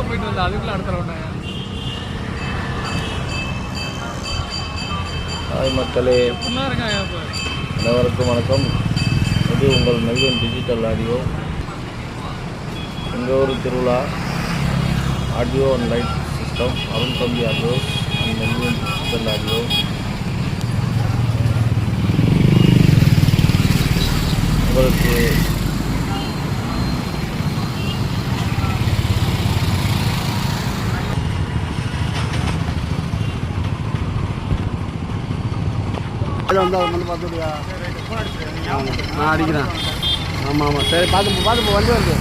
போயிட்டு வந்தேன் அதுக்குள்ள அடுத்த ரவுண்ட். ஹாய் மக்களே, அனைவருக்கும் வணக்கம். இது உங்கள் மெல்வின் டிஜிட்டல் ஆடியோ. எங்கள் ஊர் திருவிழா audio and light system Arun தம்பி audio and Melvin digital audio. உங்களுக்கு வந்து பார்த்துட்டியா? நான் அடிக்கிறேன். ஆமாம் ஆமாம், சரி பார்த்து வண்டி வருது.